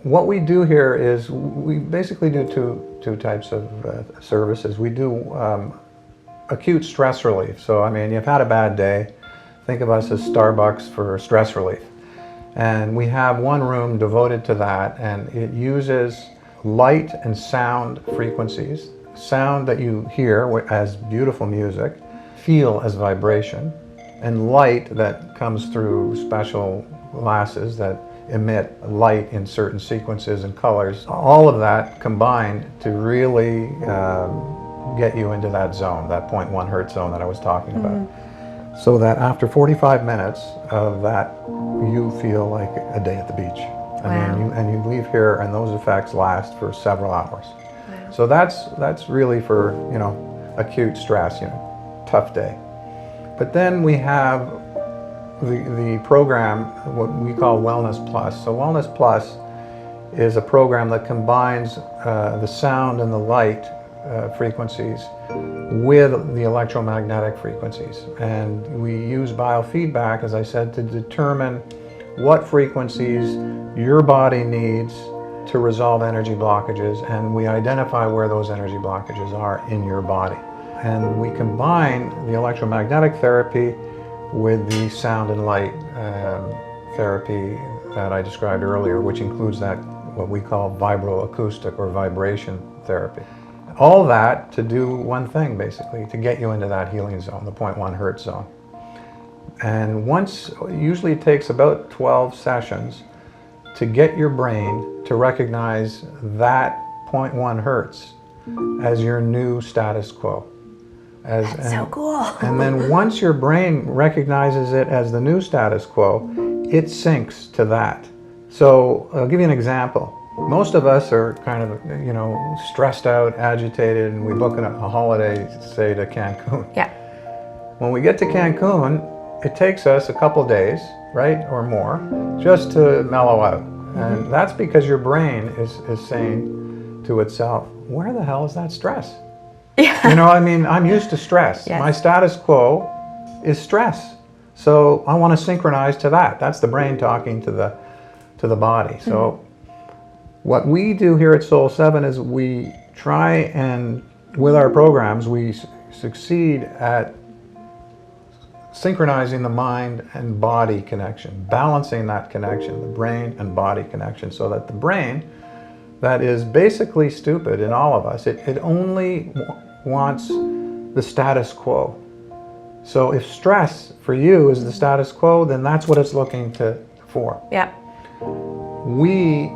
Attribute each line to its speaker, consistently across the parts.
Speaker 1: what we do here is we basically do two types of services. We do acute stress relief. So I mean, you've had a bad day. Think of us as Starbucks for stress relief. And we have one room devoted to that, and it uses light and sound frequencies. Sound that you hear as beautiful music, feel as vibration, and light that comes through special glasses that emit light in certain sequences and colors. All of that combined to really get you into that zone, that 0.1 hertz zone that I was talking about. So that after 45 minutes of that, you feel like a day at the beach. I mean, and you leave here and those effects last for several hours. Wow. So that's really for, you know, acute stress, you know, tough day. But then we have the program, what we call Wellness Plus. So Wellness Plus is a program that combines the sound and the light frequencies with the electromagnetic frequencies. And we use biofeedback, as I said, to determine what frequencies your body needs to resolve energy blockages, and we identify where those energy blockages are in your body. And we combine the electromagnetic therapy with the sound and light therapy that I described earlier, which includes that what we call vibroacoustic or vibration therapy. All that to do one thing, basically, to get you into that healing zone, the 0.1 hertz zone. And usually it takes about 12 sessions to get your brain to recognize that 0.1 hertz as your new status quo.
Speaker 2: That's so cool.
Speaker 1: And then once your brain recognizes it as the new status quo, it syncs to that. So I'll give you an example. Most of us are kind of, you know, stressed out, agitated, and we book a holiday, say, to Cancun.
Speaker 2: Yeah.
Speaker 1: When we get to Cancun, it takes us a couple days, right, or more, just to mellow out. And that's because your brain is saying to itself, where the hell is that stress?
Speaker 2: Yeah.
Speaker 1: You know, I mean, I'm used to stress.
Speaker 2: Yes.
Speaker 1: My status quo is stress. So I want to synchronize to that. That's the brain talking to the body. So what we do here at Soul 7 is we try and, with our programs, we succeed at synchronizing the mind and body connection, balancing that connection, the brain and body connection, so that the brain, that is basically stupid in all of us, it only wants the status quo. So if stress for you is the status quo, then that's what it's looking for.
Speaker 2: Yeah.
Speaker 1: We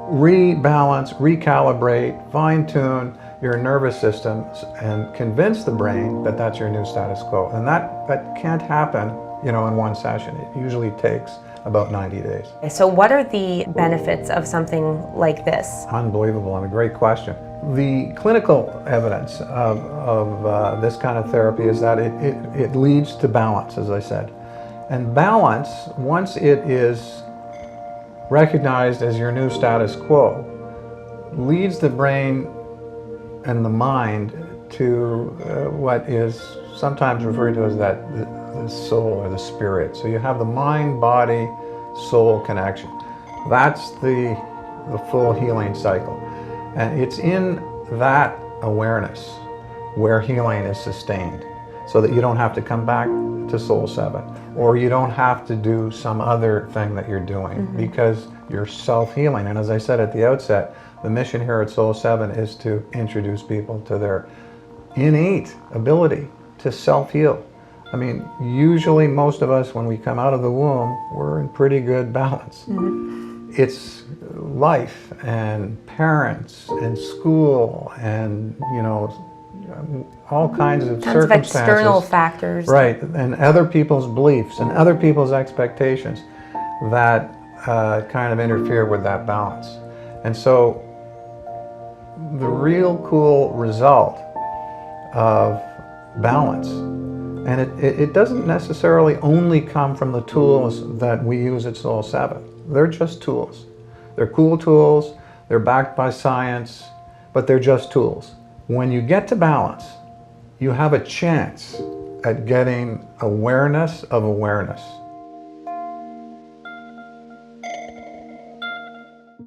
Speaker 1: rebalance, recalibrate, fine-tune your nervous system and convince the brain that that's your new status quo. And that can't happen, you know, in one session. It usually takes about 90 days.
Speaker 2: So what are the benefits of something like this?
Speaker 1: Unbelievable, and a great question. The clinical evidence of this kind of therapy is that it leads to balance, as I said. And balance, once it is recognized as your new status quo, leads the brain and the mind to what is sometimes referred to as the soul or the spirit. So you have the mind, body, soul connection. That's the full healing cycle. And it's in that awareness where healing is sustained, so that you don't have to come back to Soul 7, or you don't have to do some other thing that you're doing, because you're self-healing. And as I said at the outset, the mission here at Soul 7 is to introduce people to their innate ability to self-heal. I mean, usually most of us, when we come out of the womb, we're in pretty good balance. It's life and parents and school and, you know, all kinds of
Speaker 2: Tons
Speaker 1: circumstances.
Speaker 2: of external factors.
Speaker 1: Right, and other people's beliefs and other people's expectations that kind of interfere with that balance. And so the real cool result of balance, and it doesn't necessarily only come from the tools that we use at Soul 7. They're just tools. They're cool tools, they're backed by science, but they're just tools. When you get to balance, you have a chance at getting awareness of awareness.